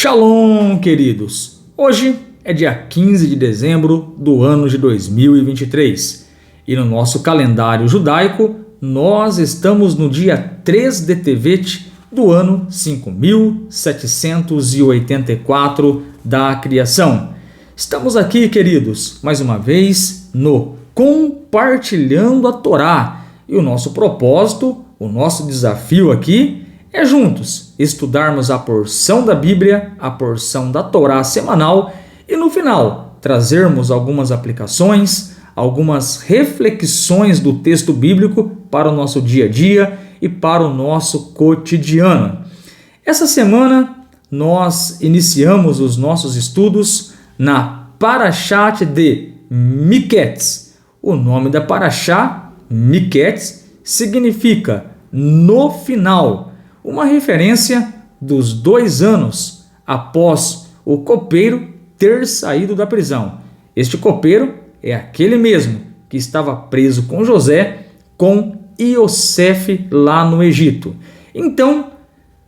Shalom, queridos! Hoje é dia 15 de dezembro do ano de 2023 e no nosso calendário judaico nós estamos no dia 3 de Tevet do ano 5784 da criação. Estamos aqui, queridos, mais uma vez no Compartilhando a Torá e o nosso propósito, o nosso desafio aqui é juntos estudarmos a porção da Bíblia, a porção da Torá semanal e no final trazermos algumas aplicações, algumas reflexões do texto bíblico para o nosso dia a dia e para o nosso cotidiano. Essa semana nós iniciamos os nossos estudos na Parashat de Miketz. O nome da Parashá, Miketz, significa no final, uma referência dos 2 anos após o copeiro ter saído da prisão. Este copeiro é aquele mesmo que estava preso com José, com Iosef lá no Egito. Então,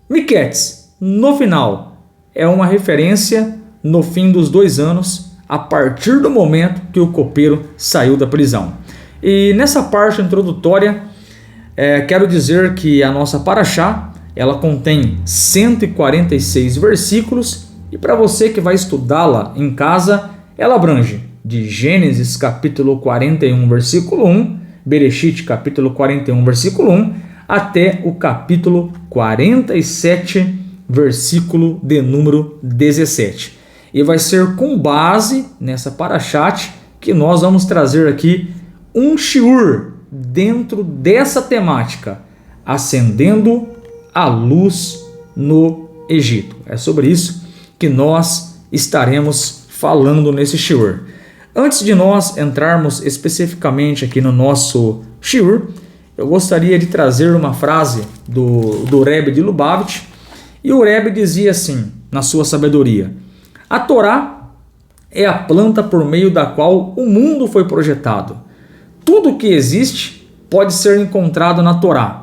Miketz, no final, é uma referência no fim dos 2 anos, a partir do momento que o copeiro saiu da prisão. E nessa parte introdutória, quero dizer que a nossa Parashá, ela contém 146 versículos e para você que vai estudá-la em casa, ela abrange de Gênesis capítulo 41, versículo 1, Bereshit capítulo 41, versículo 1, até o capítulo 47, versículo de número 17. E vai ser com base nessa Parashat que nós vamos trazer aqui um shiur dentro dessa temática, acendendo a luz no Egito. É sobre isso que nós estaremos falando nesse shiur. Antes de nós entrarmos especificamente aqui no nosso shiur, eu gostaria de trazer uma frase do Rebbe de Lubavitch, e o Rebbe dizia assim, na sua sabedoria: a Torá é a planta por meio da qual o mundo foi projetado. Tudo que existe pode ser encontrado na Torá.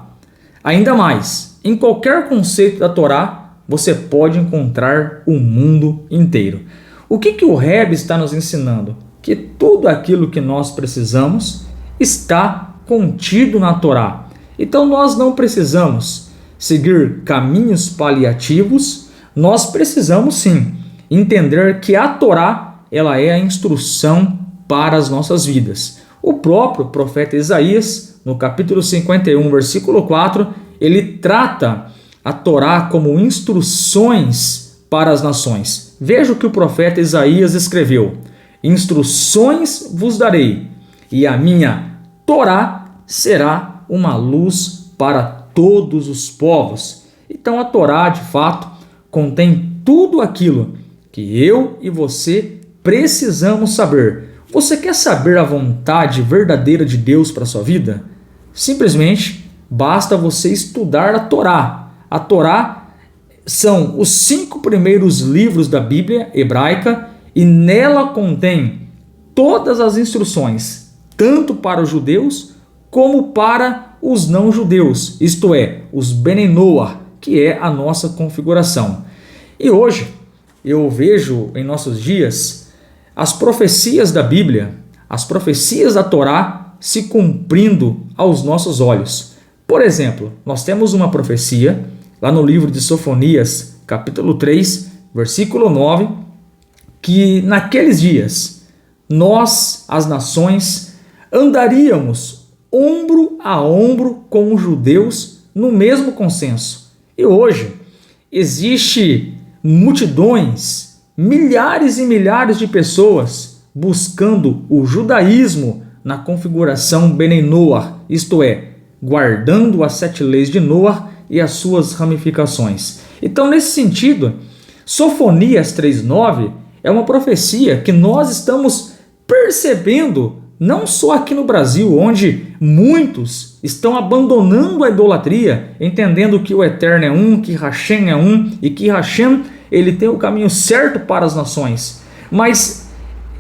Ainda mais, em qualquer conceito da Torá, você pode encontrar o mundo inteiro. O que o Rebbe está nos ensinando? Que tudo aquilo que nós precisamos está contido na Torá. Então nós não precisamos seguir caminhos paliativos, nós precisamos sim entender que a Torá, ela é a instrução para as nossas vidas. O próprio profeta Isaías, no capítulo 51, versículo 4, ele trata a Torá como instruções para as nações. Veja o que o profeta Isaías escreveu: instruções vos darei, e a minha Torá será uma luz para todos os povos. Então a Torá, de fato, contém tudo aquilo que eu e você precisamos saber. Você quer saber a vontade verdadeira de Deus para a sua vida? Simplesmente basta você estudar a Torá. A Torá são os 5 primeiros livros da Bíblia hebraica e nela contém todas as instruções, tanto para os judeus como para os não-judeus, isto é, os Bnei Noach, que é a nossa configuração. E hoje eu vejo em nossos dias as profecias da Bíblia, as profecias da Torá se cumprindo aos nossos olhos. Por exemplo, nós temos uma profecia lá no livro de Sofonias, capítulo 3, versículo 9, que naqueles dias nós, as nações, andaríamos ombro a ombro com os judeus no mesmo consenso. E hoje existe multidões, milhares e milhares de pessoas buscando o judaísmo na configuração Bnei Noach, isto é, guardando as 7 leis de Noach e as suas ramificações. Então, nesse sentido, Sofonias 3:9 é uma profecia que nós estamos percebendo não só aqui no Brasil, onde muitos estão abandonando a idolatria, entendendo que o Eterno é um, que Hashem é um e que Hashem ele tem o caminho certo para as nações. Mas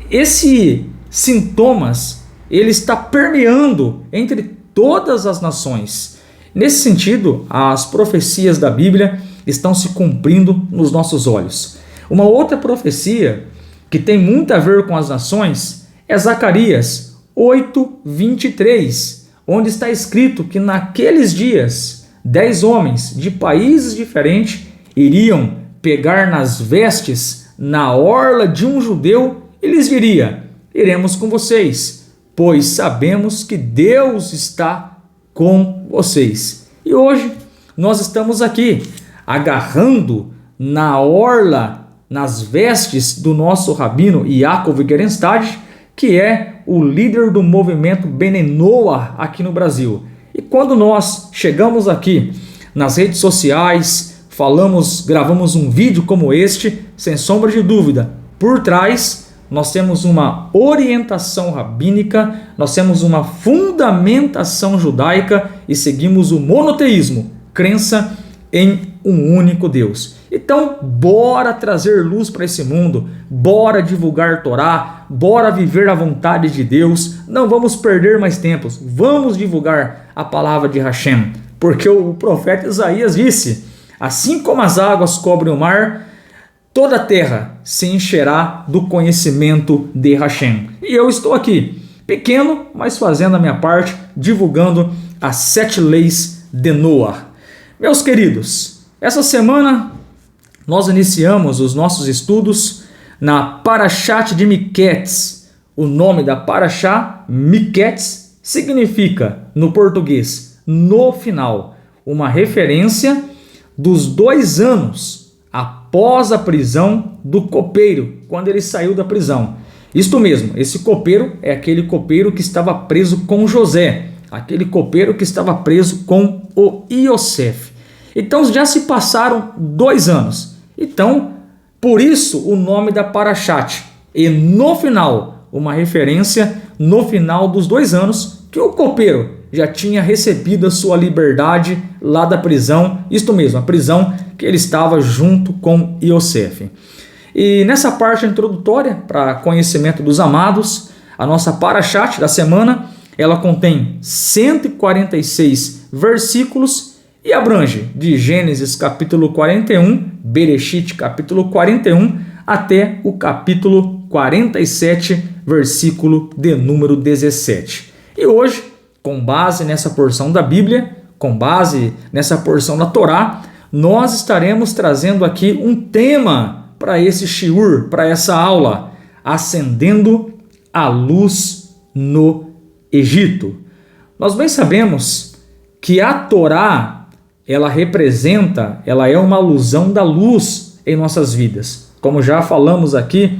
esse sintomas ele está permeando entre todas as nações. Nesse sentido, as profecias da Bíblia estão se cumprindo nos nossos olhos. Uma outra profecia que tem muito a ver com as nações é Zacarias 8:23, onde está escrito que naqueles dias 10 homens de países diferentes iriam pegar nas vestes na orla de um judeu e lhes diria: iremos com vocês, pois sabemos que Deus está com vocês. E hoje nós estamos aqui agarrando na orla, nas vestes do nosso rabino Yaakov Gerenstad, que é o líder do movimento Bnei Noach aqui no Brasil. E quando nós chegamos aqui nas redes sociais, gravamos um vídeo como este, sem sombra de dúvida, por trás nós temos uma orientação rabínica, nós temos uma fundamentação judaica e seguimos o monoteísmo, crença em um único Deus. Então, bora trazer luz para esse mundo, bora divulgar Torá, bora viver a vontade de Deus, não vamos perder mais tempo, vamos divulgar a palavra de Hashem, porque o profeta Isaías disse: assim como as águas cobrem o mar, toda a terra se encherá do conhecimento de Hashem. E eu estou aqui, pequeno, mas fazendo a minha parte, divulgando as 7 leis de Noah. Meus queridos, essa semana nós iniciamos os nossos estudos na Parashat de Miquetes. O nome da Parashá, Miquetes, significa, no português, no final, uma referência dos 2 anos após a prisão do copeiro, quando ele saiu da prisão. Isto mesmo, esse copeiro é aquele copeiro que estava preso com José, aquele copeiro que estava preso com o Iosef. Então já se passaram 2 anos. Então, por isso o nome da Parashat. E no final, uma referência no final dos 2 anos que o copeiro já tinha recebido a sua liberdade lá da prisão. Isto mesmo, a prisão que ele estava junto com Iosef. E nessa parte introdutória, para conhecimento dos amados, a nossa Parashat da semana, ela contém 146 versículos e abrange de Gênesis capítulo 41, Bereshit capítulo 41, até o capítulo 47, versículo de número 17. E hoje, com base nessa porção da Bíblia, com base nessa porção da Torá, nós estaremos trazendo aqui um tema para esse shiur, para essa aula, acendendo a luz no Egito. Nós bem sabemos que a Torá, ela é uma alusão da luz em nossas vidas, como já falamos aqui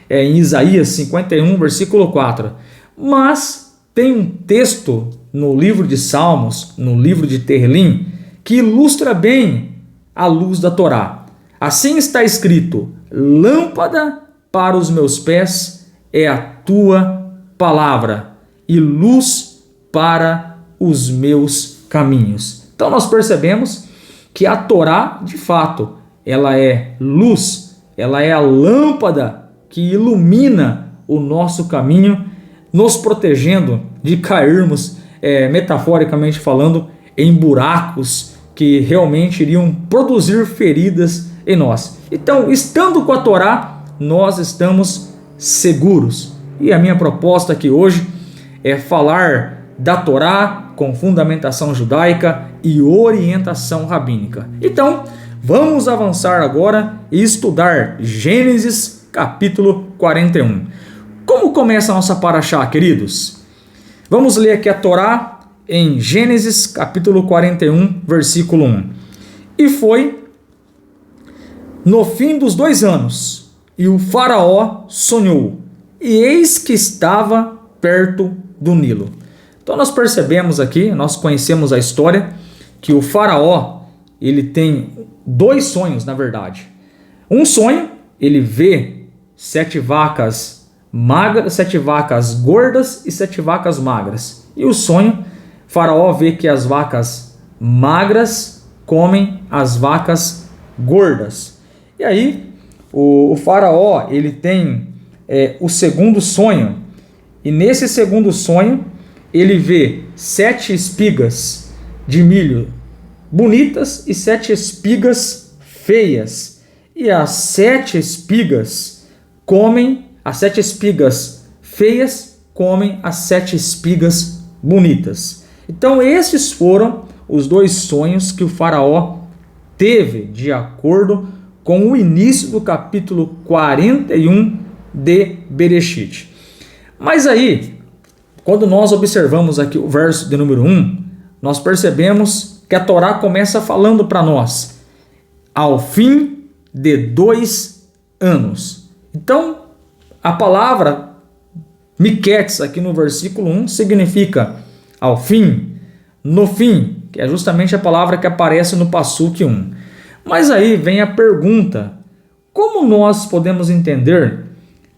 em Isaías 51, versículo 4. Mas tem um texto no livro de Salmos, no livro de Terlim, que ilustra bem a luz da Torá. Assim está escrito: lâmpada para os meus pés é a tua palavra e luz para os meus caminhos. Então nós percebemos que a Torá, de fato, ela é luz, ela é a lâmpada que ilumina o nosso caminho, nos protegendo de cairmos, metaforicamente falando, em buracos que realmente iriam produzir feridas em nós. Então, estando com a Torá, nós estamos seguros. E a minha proposta aqui hoje é falar da Torá com fundamentação judaica e orientação rabínica. Então, vamos avançar agora e estudar Gênesis capítulo 41. Como começa a nossa Parashá, queridos? Vamos ler aqui a Torá em Gênesis capítulo 41, versículo 1. E foi no fim dos 2 anos, e o faraó sonhou, e eis que estava perto do Nilo. Então nós percebemos aqui, nós conhecemos a história, que o faraó, ele tem 2 sonhos, na verdade. Um sonho, ele vê 7 vacas magras, 7 vacas gordas e 7 vacas magras. E o sonho, faraó vê que as vacas magras comem as vacas gordas. E aí, o faraó, ele tem o segundo sonho. E nesse segundo sonho, ele vê 7 espigas de milho bonitas e 7 espigas feias. e as 7 espigas comem, as 7 espigas feias comem as 7 espigas bonitas. Então esses foram os 2 sonhos que o faraó teve de acordo com o início do capítulo 41 de Bereshit. Mas aí, quando nós observamos aqui o verso de número 1, nós percebemos que a Torá começa falando para nós, ao fim de 2 anos. Então, a palavra Miquetes aqui no versículo 1 significa ao fim, no fim, que é justamente a palavra que aparece no Passuque 1. Mas aí vem a pergunta, como nós podemos entender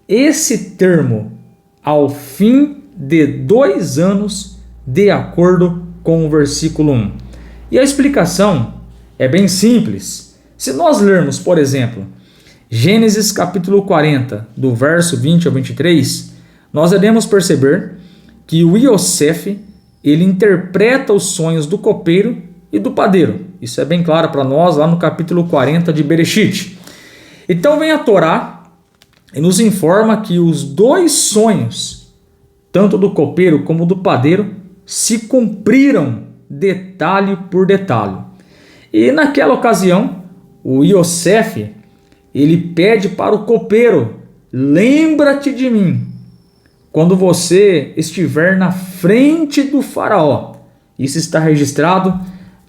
esse termo ao fim de 2 anos de acordo com o versículo 1? E a explicação é bem simples. Se nós lermos, por exemplo, Gênesis capítulo 40, do verso 20 ao 23, nós iremos perceber que o Iosef, ele interpreta os sonhos do copeiro e do padeiro. Isso é bem claro para nós lá no capítulo 40 de Bereshit. Então vem a Torá e nos informa que os 2 sonhos, tanto do copeiro como do padeiro, se cumpriram detalhe por detalhe. E naquela ocasião, o Iosef, ele pede para o copeiro, lembra-te de mim quando você estiver na frente do faraó. Isso está registrado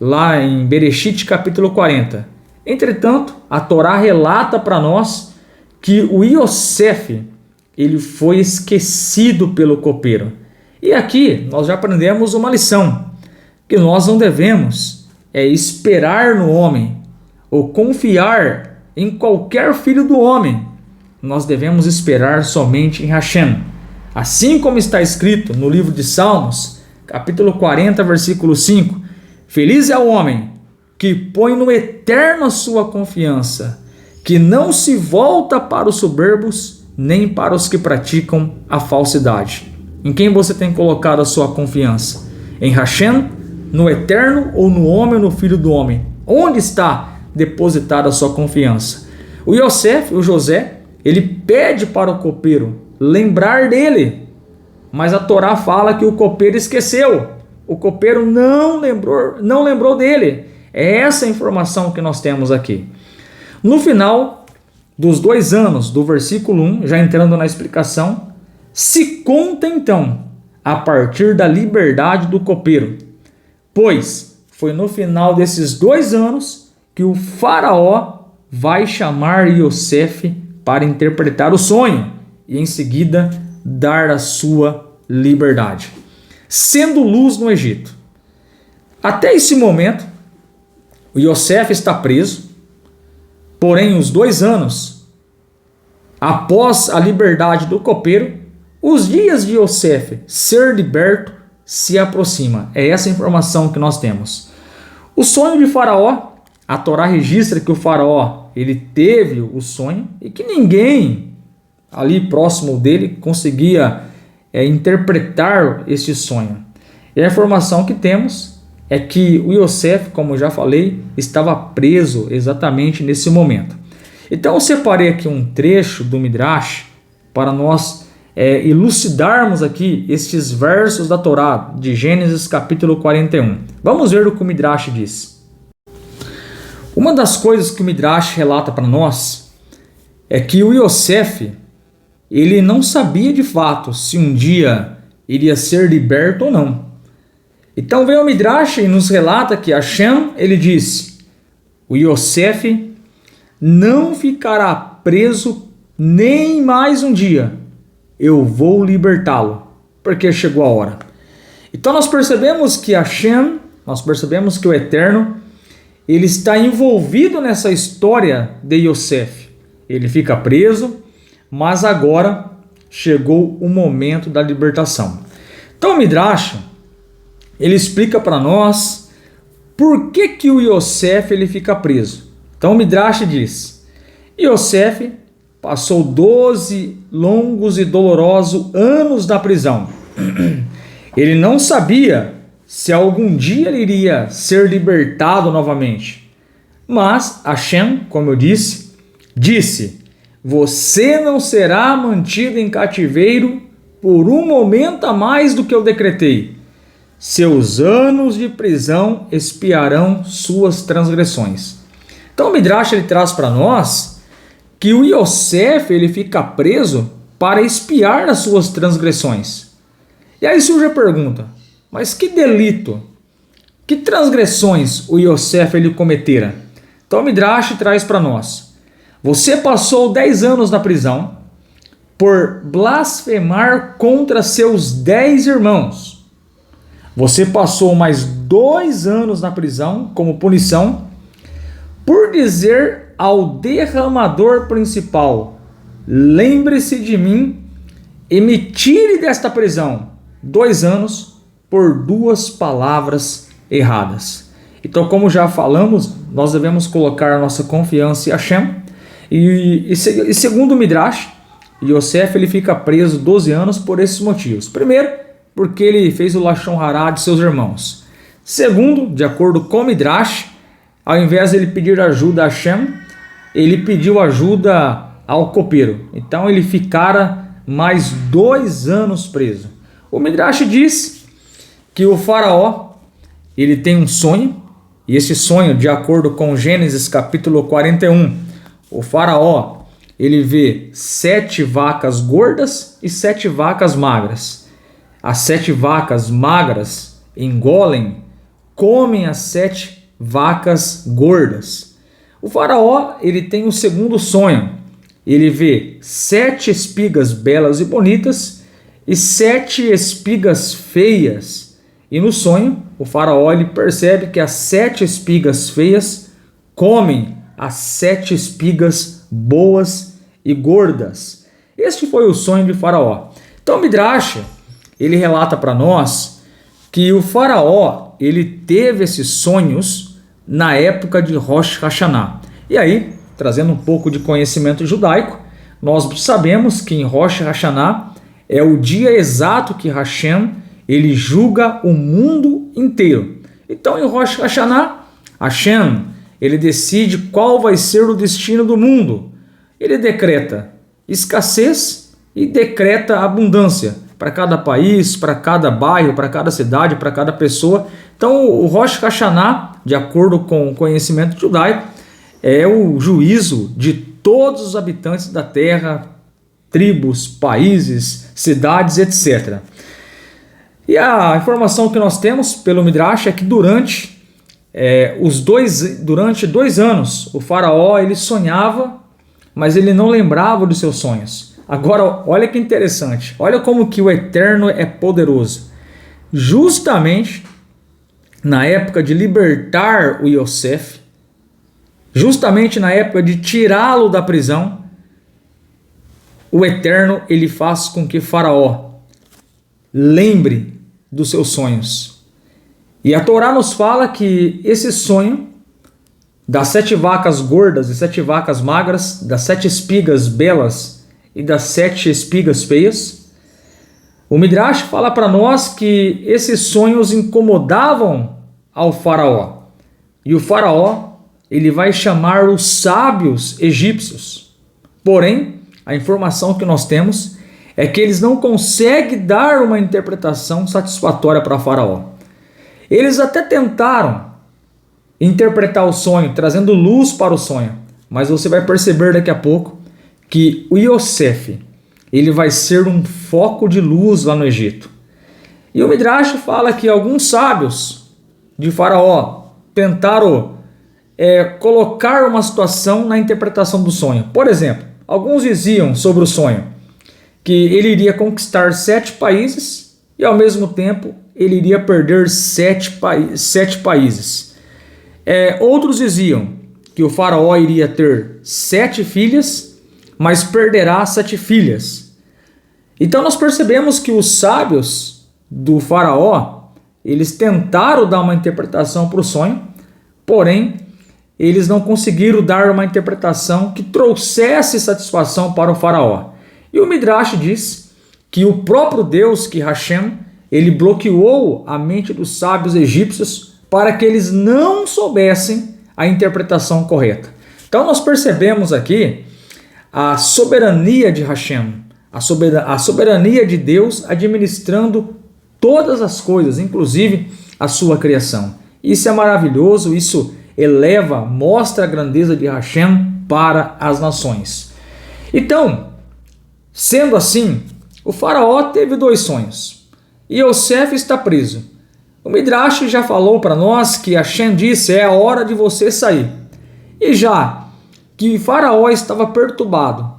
lá em Bereshit capítulo 40. Entretanto, a Torá relata para nós que o Iosef, ele foi esquecido pelo copeiro. E aqui nós já aprendemos uma lição, que nós não devemos esperar no homem ou confiar em qualquer filho do homem. Nós devemos esperar somente em Hashem. Assim como está escrito no livro de Salmos, capítulo 40, versículo 5, feliz é o homem que põe no eterno a sua confiança, que não se volta para os soberbos, nem para os que praticam a falsidade. Em quem você tem colocado a sua confiança? Em Hashem, no eterno ou no homem ou no filho do homem? Onde está depositada a sua confiança? O Iosef, o José, ele pede para o copeiro lembrar dele, mas a Torá fala que o copeiro esqueceu. O copeiro não lembrou dele. É essa a informação que nós temos aqui. No final dos 2 anos, do versículo 1, já entrando na explicação, se conta então a partir da liberdade do copeiro, pois foi no final desses 2 anos que o faraó vai chamar Iosef para interpretar o sonho e em seguida dar a sua liberdade, sendo luz no Egito. Até esse momento, o Iosef está preso, porém os 2 anos após a liberdade do copeiro, os dias de Iosef ser liberto se aproxima. É essa a informação que nós temos. O sonho de Faraó, a Torá registra que o Faraó ele teve o sonho e que ninguém ali próximo dele conseguia interpretar este sonho. E a informação que temos é que o Iosef, como eu já falei, estava preso exatamente nesse momento. Então eu separei aqui um trecho do Midrash para nós elucidarmos aqui estes versos da Torá de Gênesis capítulo 41. Vamos ver o que o Midrash diz. Uma das coisas que o Midrash relata para nós é que o Iosef, ele não sabia de fato se um dia iria ser liberto ou não. Então vem o Midrash e nos relata que Hashem, ele disse, o Iosef não ficará preso nem mais um dia, eu vou libertá-lo, porque chegou a hora. Então nós percebemos que Hashem, nós percebemos que o Eterno, ele está envolvido nessa história de Iosef. Ele fica preso, mas agora chegou o momento da libertação. Então o Midrash, ele explica para nós por que o Iosef ele fica preso. Então o Midrash diz, Iosef passou 12 longos e dolorosos anos na prisão. Ele não sabia se algum dia ele iria ser libertado novamente. Mas Hashem, como eu disse, Disse: você não será mantido em cativeiro por um momento a mais do que eu decretei. Seus anos de prisão expiarão suas transgressões. Então o Midrash ele traz para nós que o Yosef ele fica preso para expiar as suas transgressões. E aí surge a pergunta: mas que delito, que transgressões o Yosef ele cometera? Então o Midrash traz para nós: você passou 10 anos na prisão por blasfemar contra seus 10 irmãos. Você passou mais 2 anos na prisão como punição por dizer ao derramador principal: lembre-se de mim e me tire desta prisão. 2 anos por 2 palavras erradas. Então, como já falamos, nós devemos colocar a nossa confiança em Hashem. E segundo o Midrash, Yosef ele fica preso 12 anos por esses motivos. Primeiro, porque ele fez o Lashon Hará de seus irmãos. Segundo, de acordo com o Midrash, ao invés de ele pedir ajuda a Hashem, ele pediu ajuda ao copeiro. Então ele ficara mais 2 anos preso. O Midrash diz que o faraó ele tem um sonho, e esse sonho, de acordo com Gênesis capítulo 41, o faraó ele vê 7 vacas gordas e 7 vacas magras. As 7 vacas magras engolem, comem as 7 vacas gordas. O faraó ele tem o segundo sonho. Ele vê 7 espigas belas e bonitas e 7 espigas feias. E no sonho, o faraó ele percebe que as 7 espigas feias comem as 7 espigas boas e gordas. Este foi o sonho de faraó. Então o Midrash ele relata para nós que o faraó ele teve esses sonhos na época de Rosh Hashanah. E aí, trazendo um pouco de conhecimento judaico, nós sabemos que em Rosh Hashanah é o dia exato que Hashem ele julga o mundo inteiro. Então em Rosh Hashanah, Hashem ele decide qual vai ser o destino do mundo. Ele decreta escassez e decreta abundância para cada país, para cada bairro, para cada cidade, para cada pessoa. Então o Rosh Hashanah, de acordo com o conhecimento judaico, é o juízo de todos os habitantes da terra, tribos, países, cidades, etc. E a informação que nós temos pelo Midrash é que durante 2 anos o faraó ele sonhava, mas ele não lembrava dos seus sonhos. Agora, olha que interessante, olha como que o Eterno é poderoso. Justamente na época de libertar o Yosef, justamente na época de tirá-lo da prisão, o Eterno ele faz com que Faraó lembre dos seus sonhos. E a Torá nos fala que esse sonho das 7 vacas gordas e 7 vacas magras, das 7 espigas belas e das 7 espigas feias, o Midrash fala para nós que esses sonhos incomodavam ao faraó. E o faraó ele vai chamar os sábios egípcios. Porém, a informação que nós temos é que eles não conseguem dar uma interpretação satisfatória para faraó. Eles até tentaram interpretar o sonho, trazendo luz para o sonho, mas você vai perceber daqui a pouco que o Yosef ele vai ser um foco de luz lá no Egito. E o Midrash fala que alguns sábios de faraó tentaram colocar uma situação na interpretação do sonho. Por exemplo, alguns diziam sobre o sonho que ele iria conquistar 7 países e ao mesmo tempo ele iria perder 7 países. Outros diziam que o faraó iria ter 7 filhas, mas perderá 7 filhas. Então nós percebemos que os sábios do faraó, eles tentaram dar uma interpretação para o sonho, porém eles não conseguiram dar uma interpretação que trouxesse satisfação para o faraó. E o Midrash diz que o próprio Deus, que Hashem, ele bloqueou a mente dos sábios egípcios para que eles não soubessem a interpretação correta. Então nós percebemos aqui a soberania de Hashem, a soberania de Deus administrando todas as coisas, inclusive a sua criação. Isso é maravilhoso, isso eleva, mostra a grandeza de Hashem para as nações. Então, sendo assim, o faraó teve 2 sonhos e Yosef está preso. O Midrash já falou para nós que Hashem disse: é a hora de você sair. E já que o faraó estava perturbado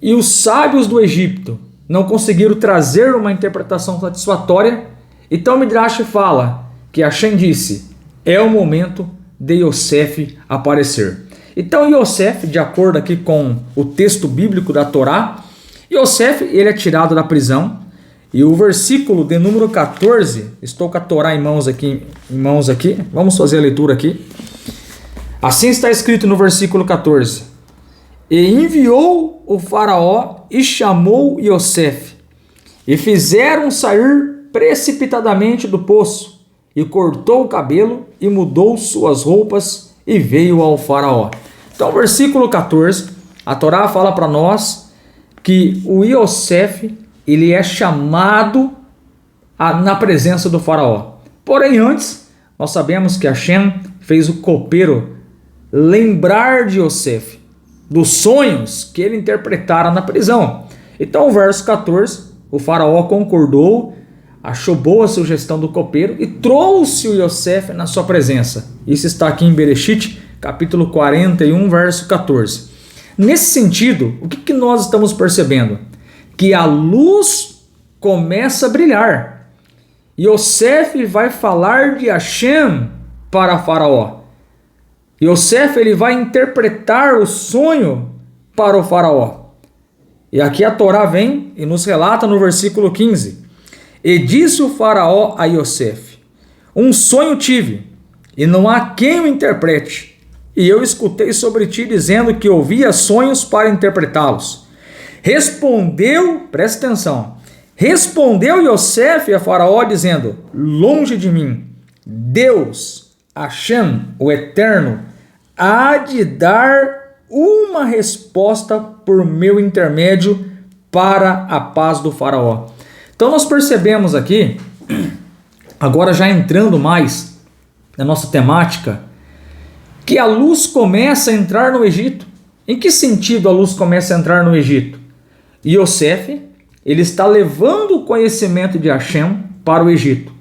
e os sábios do Egito não conseguiram trazer uma interpretação satisfatória, então o Midrash fala que Hashem disse: é o momento de Yosef aparecer. Então Yosef, de acordo aqui com o texto bíblico da Torá, Yosef ele é tirado da prisão. E o versículo de número 14, estou com a Torá em mãos aqui, vamos fazer a leitura aqui. Assim está escrito no versículo 14: e enviou o faraó e chamou Yosef, e fizeram sair precipitadamente do poço, e cortou o cabelo, e mudou suas roupas, e veio ao faraó. Então, versículo 14, a Torá fala para nós que o Yosef, ele é chamado na presença do faraó. Porém, antes, nós sabemos que Hashem fez o copeiro lembrar de Yosef, dos sonhos que ele interpretara na prisão. Então, o verso 14, o faraó concordou, achou boa a sugestão do copeiro e trouxe o Yosef na sua presença. Isso está aqui em Bereshit, capítulo 41, verso 14. Nesse sentido, o que nós estamos percebendo? Que a luz começa a brilhar. Yosef vai falar de Hashem para Faraó. Yosef ele vai interpretar o sonho para o Faraó. E aqui a Torá vem e nos relata no versículo 15: e disse o Faraó a Yosef: um sonho tive, e não há quem o interprete. E eu escutei sobre ti dizendo que ouvia sonhos para interpretá-los. Respondeu, presta atenção, respondeu Yosef a Faraó dizendo: longe de mim, Deus, Hashem, o Eterno, há de dar uma resposta por meu intermédio para a paz do Faraó. Então nós percebemos aqui, agora já entrando mais na nossa temática, que a luz começa a entrar no Egito. Em que sentido a luz começa a entrar no Egito? Yosef, ele está levando o conhecimento de Hashem para o Egito.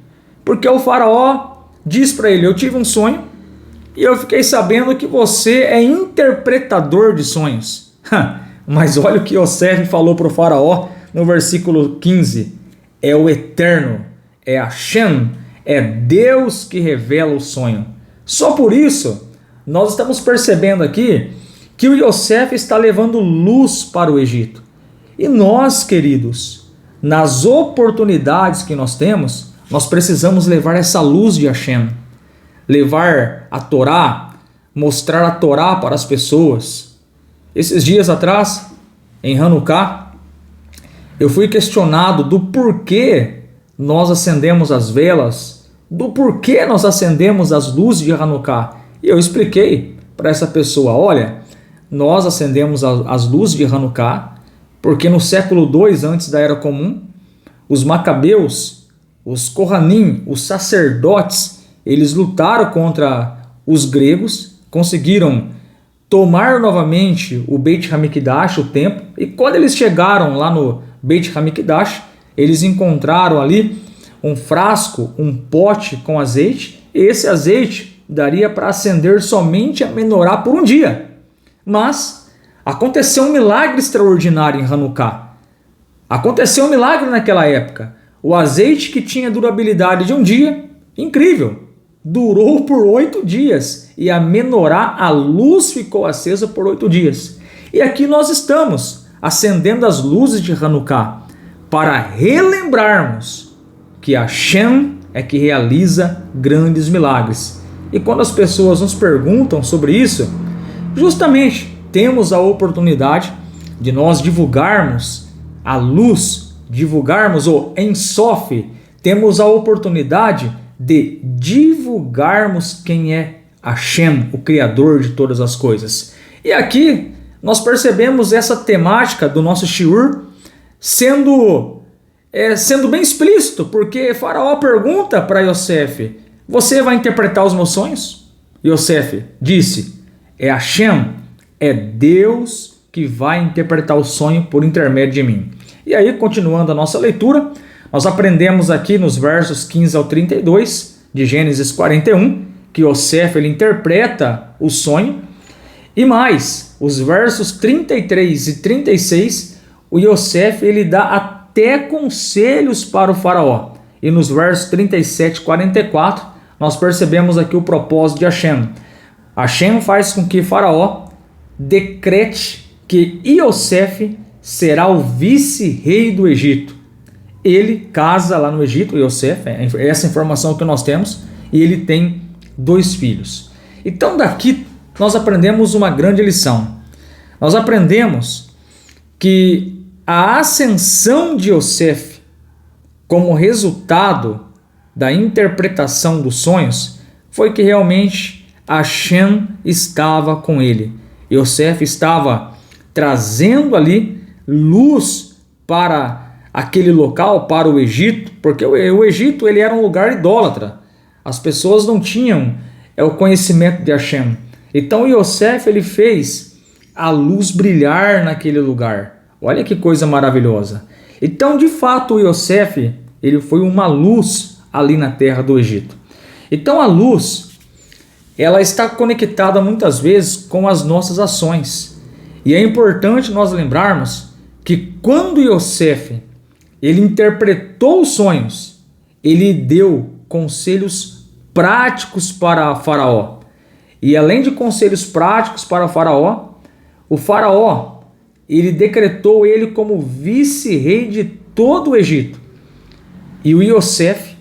Porque o faraó diz para ele: eu tive um sonho e eu fiquei sabendo que você é interpretador de sonhos. Mas olha o que Yosef falou para o faraó no versículo 15. É o Eterno, é Hashem, é Deus que revela o sonho. Só por isso, nós estamos percebendo aqui que o Yosef está levando luz para o Egito. E nós, queridos, nas oportunidades que nós temos, nós precisamos levar essa luz de Hashem. Levar a Torá, mostrar a Torá para as pessoas. Esses dias atrás, em Hanukkah, eu fui questionado do porquê nós acendemos as velas, do porquê nós acendemos as luzes de Hanukkah. E eu expliquei para essa pessoa: olha, nós acendemos as luzes de Hanukkah porque no século II antes da Era Comum, os macabeus, os Kohanim, os sacerdotes, eles lutaram contra os gregos, conseguiram tomar novamente o Beit HaMikdash, o templo, e quando eles chegaram lá no Beit HaMikdash, eles encontraram ali um frasco, um pote com azeite, e esse azeite daria para acender somente a menorá por um dia. Mas aconteceu um milagre extraordinário em Hanukkah. Aconteceu um milagre naquela época. O azeite que tinha durabilidade de um dia, incrível, durou por 8 dias. E a menorá, a luz ficou acesa por 8 dias. E aqui nós estamos acendendo as luzes de Hanukkah para relembrarmos que Hashem é que realiza grandes milagres. E quando as pessoas nos perguntam sobre isso, justamente temos a oportunidade de nós divulgarmos a luz, divulgarmos o Ein Sof, temos a oportunidade de divulgarmos quem é Hashem, o Criador de todas as coisas. E aqui nós percebemos essa temática do nosso shiur sendo bem explícito, porque Faraó pergunta para Yosef: você vai interpretar os meus sonhos? Yosef disse: é Hashem, é Deus que vai interpretar o sonho por intermédio de mim. E aí, continuando a nossa leitura, nós aprendemos aqui nos versos 15 ao 32 de Gênesis 41, que Yosef ele interpreta o sonho, e mais, os versos 33 e 36, o Yosef ele dá até conselhos para o faraó. E nos versos 37 e 44, nós percebemos aqui o propósito de Hashem. Hashem faz com que Faraó decrete que Yosef será o vice-rei do Egito. Ele casa lá no Egito, Yosef, é essa informação que nós temos, e ele tem 2 filhos. Então daqui nós aprendemos uma grande lição. Nós aprendemos que a ascensão de Yosef como resultado da interpretação dos sonhos foi que realmente Hashem estava com ele. Yosef estava trazendo ali luz para aquele local, para o Egito, porque o Egito ele era um lugar idólatra. As pessoas não tinham o conhecimento de Hashem. Então Yosef ele fez a luz brilhar naquele lugar. Olha que coisa maravilhosa. Então, de fato, o Yosef ele foi uma luz ali na terra do Egito. Então a luz, ela está conectada muitas vezes com as nossas ações. E é importante nós lembrarmos que quando Yosef ele interpretou os sonhos, ele deu conselhos práticos para Faraó. E além de conselhos práticos para o Faraó ele decretou ele como vice-rei de todo o Egito. E o Yosef,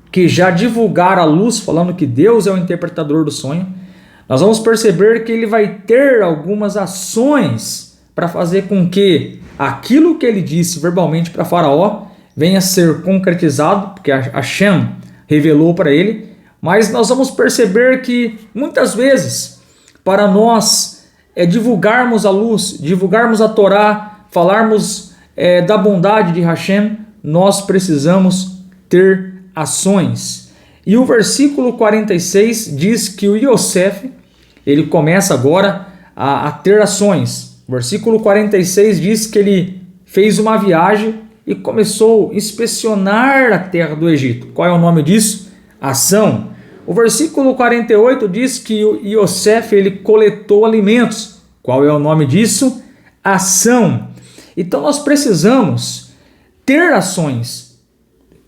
que já divulgara a luz, falando que Deus é o interpretador do sonho, nós vamos perceber que ele vai ter algumas ações para fazer com que aquilo que ele disse verbalmente para Faraó venha a ser concretizado, porque Hashem revelou para ele. Mas nós vamos perceber que muitas vezes, para nós divulgarmos a luz, divulgarmos a Torá, falarmos da bondade de Hashem, nós precisamos ter ações. E o versículo 46 diz que o Yosef, ele começa agora a ter ações. O versículo 46 diz que ele fez uma viagem e começou a inspecionar a terra do Egito. Qual é o nome disso? Ação. O versículo 48 diz que o Yosef ele coletou alimentos. Qual é o nome disso? Ação. Então nós precisamos ter ações.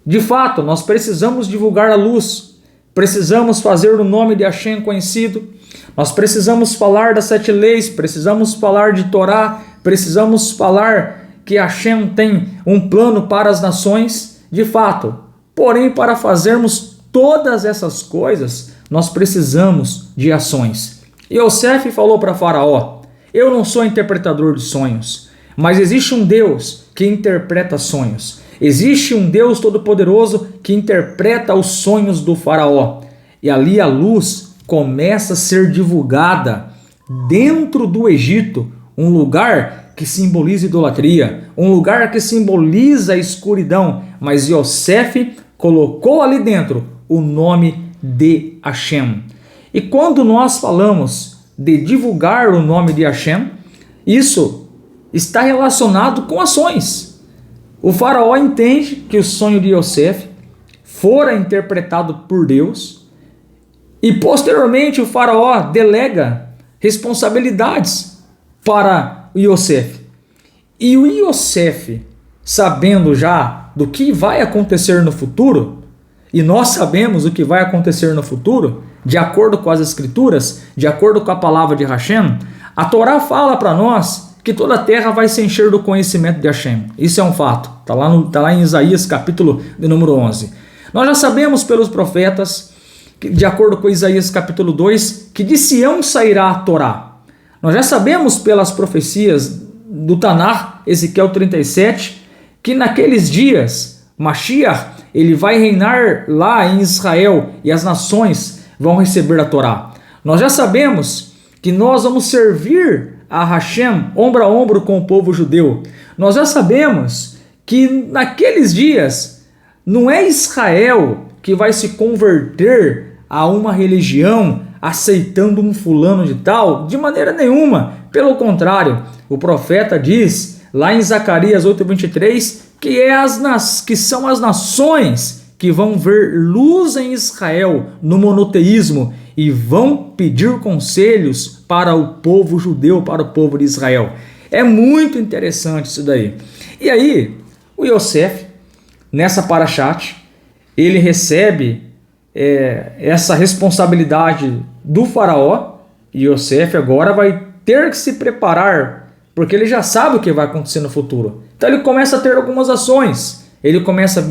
De fato, nós precisamos divulgar a luz, precisamos fazer o nome de Hashem conhecido, nós precisamos falar das 7 leis, precisamos falar de Torá, precisamos falar que Hashem tem um plano para as nações, de fato. Porém, para fazermos todas essas coisas, nós precisamos de ações. Yosef falou para Faraó: eu não sou interpretador de sonhos, mas existe um Deus que interpreta sonhos. Existe um Deus todo-poderoso que interpreta os sonhos do Faraó. E ali a luz começa a ser divulgada dentro do Egito, um lugar que simboliza idolatria, um lugar que simboliza a escuridão. Mas Yosef colocou ali dentro o nome de Hashem. E quando nós falamos de divulgar o nome de Hashem, isso está relacionado com ações. O faraó entende que o sonho de Yosef fora interpretado por Deus e posteriormente o faraó delega responsabilidades para o Yosef. E o Yosef, sabendo já do que vai acontecer no futuro, e nós sabemos o que vai acontecer no futuro, de acordo com as escrituras, de acordo com a palavra de Hashem, a Torá fala para nós que toda a terra vai se encher do conhecimento de Hashem. Isso é um fato. Está lá em Isaías, capítulo de número 11. Nós já sabemos pelos profetas, que, de acordo com Isaías, capítulo 2, que de Sião sairá a Torá. Nós já sabemos pelas profecias do Tanar, Ezequiel 37, que naqueles dias, Mashiach, ele vai reinar lá em Israel e as nações vão receber a Torá. Nós já sabemos que nós vamos servir a Hashem ombro a ombro com o povo judeu. Nós já sabemos que naqueles dias não é Israel que vai se converter a uma religião aceitando um fulano de tal, de maneira nenhuma. Pelo contrário, o profeta diz lá em Zacarias 8:23 que são as nações que vão ver luz em Israel no monoteísmo e vão pedir conselhos para o povo judeu, para o povo de Israel. É muito interessante isso daí. E aí, o Yosef, nessa parashat, ele recebe essa responsabilidade do faraó, e Yosef agora vai ter que se preparar, porque ele já sabe o que vai acontecer no futuro. Então ele começa a ter algumas ações, ele começa a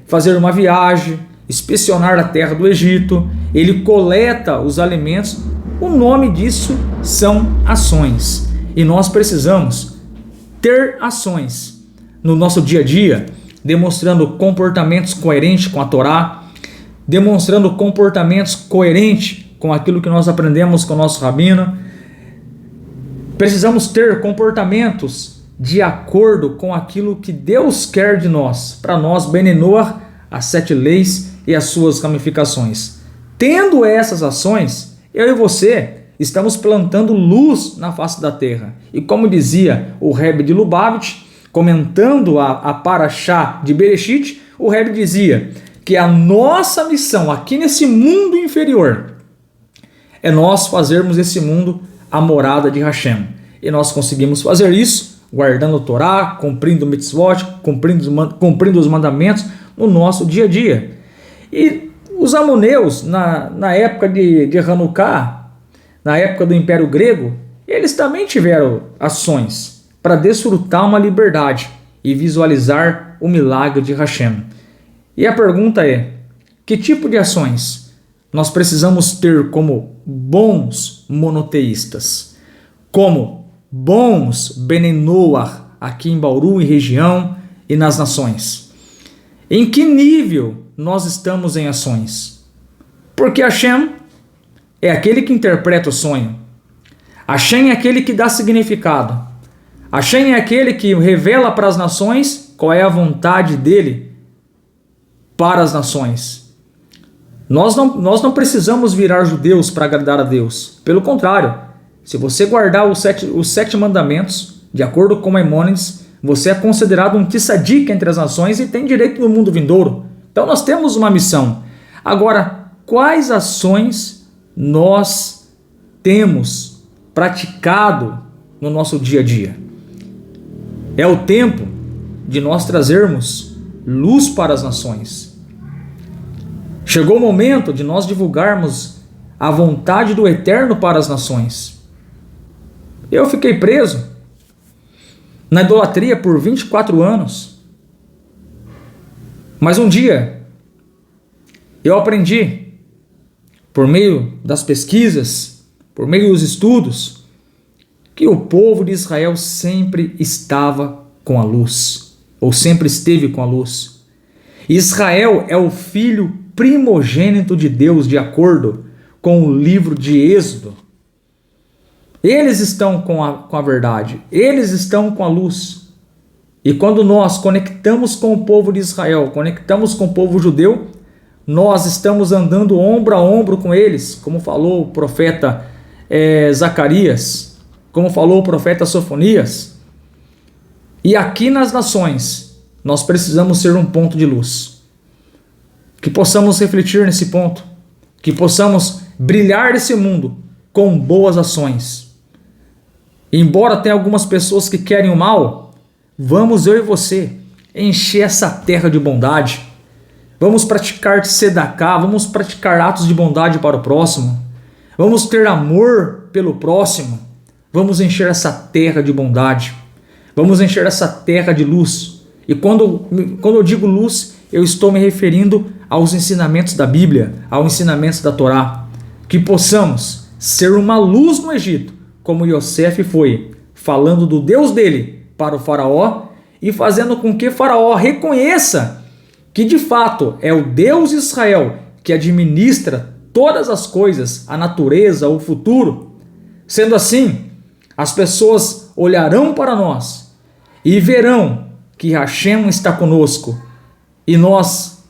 fazer uma viagem, inspecionar a terra do Egito, ele coleta os alimentos. O nome disso são ações, e nós precisamos ter ações no nosso dia a dia, demonstrando comportamentos coerentes com a Torá, demonstrando comportamentos coerentes com aquilo que nós aprendemos com o nosso rabino. Precisamos ter comportamentos de acordo com aquilo que Deus quer de nós, para nós, Benenoar, as 7 leis e as suas ramificações. Tendo essas ações, eu e você estamos plantando luz na face da terra. E como dizia o Rebbe de Lubavitch, comentando a Parashá de Bereshit, o Rebbe dizia que a nossa missão aqui nesse mundo inferior é nós fazermos esse mundo a morada de Hashem. E nós conseguimos fazer isso guardando a Torá, cumprindo o mitzvot, cumprindo os mandamentos no nosso dia a dia. E os amoneus, na época de Hanukkah, na época do Império Grego, eles também tiveram ações para desfrutar uma liberdade e visualizar o milagre de Hashem. E a pergunta é, que tipo de ações nós precisamos ter como bons monoteístas, como bons Benenoar aqui em Bauru e região e nas nações? Em que nível nós estamos em ações? Porque Hashem é aquele que interpreta o sonho. Hashem é aquele que dá significado. Hashem é aquele que revela para as nações qual é a vontade dele para as nações. Nós não precisamos virar judeus para agradar a Deus. Pelo contrário, se você guardar os sete mandamentos, de acordo com Maimônides, você é considerado um tzadik entre as nações e tem direito no mundo vindouro. Então nós temos uma missão. Agora, quais ações nós temos praticado no nosso dia a dia? É o tempo de nós trazermos luz para as nações. Chegou o momento de nós divulgarmos a vontade do Eterno para as nações. Eu fiquei preso na idolatria por 24 anos. Mas um dia eu aprendi, por meio das pesquisas, por meio dos estudos, que o povo de Israel sempre estava com a luz, ou sempre esteve com a luz. Israel é o filho primogênito de Deus, de acordo com o livro de Êxodo. Eles estão com a verdade, eles estão com a luz. E quando nós conectamos com o povo de Israel, conectamos com o povo judeu, nós estamos andando ombro a ombro com eles, como falou o profeta Zacarias, como falou o profeta Sofonias. E aqui nas nações, nós precisamos ser um ponto de luz. Que possamos refletir nesse ponto, que possamos brilhar nesse mundo com boas ações. Embora tenha algumas pessoas que querem o mal, vamos eu e você encher essa terra de bondade. Vamos praticar tzedakah, vamos praticar atos de bondade para o próximo. Vamos ter amor pelo próximo. Vamos encher essa terra de bondade. Vamos encher essa terra de luz. E quando eu digo luz, eu estou me referindo aos ensinamentos da Bíblia, aos ensinamentos da Torá. Que possamos ser uma luz no Egito, como Yosef foi, falando do Deus dele para o faraó e fazendo com que o faraó reconheça que de fato é o Deus de Israel que administra todas as coisas, a natureza, o futuro. Sendo assim, As pessoas olharão para nós e verão que Hashem está conosco. E nós,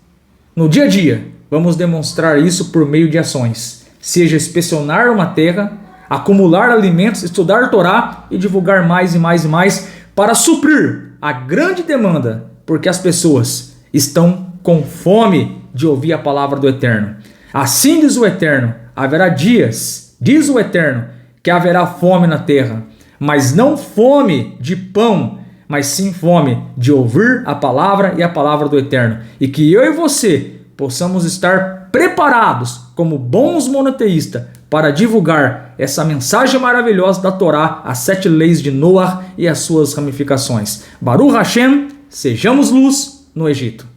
no dia a dia, vamos demonstrar isso por meio de ações. Seja inspecionar uma terra, acumular alimentos, estudar Torá e divulgar mais e mais e mais para suprir a grande demanda, porque as pessoas estão com fome de ouvir a palavra do Eterno. Assim diz o Eterno, haverá dias, diz o Eterno, que haverá fome na terra, mas não fome de pão, mas sim fome de ouvir a palavra e a palavra do Eterno. E que eu e você possamos estar preparados como bons monoteístas para divulgar essa mensagem maravilhosa da Torá, as 7 leis de Noah e as suas ramificações. Baruch Hashem, sejamos luz no Egito.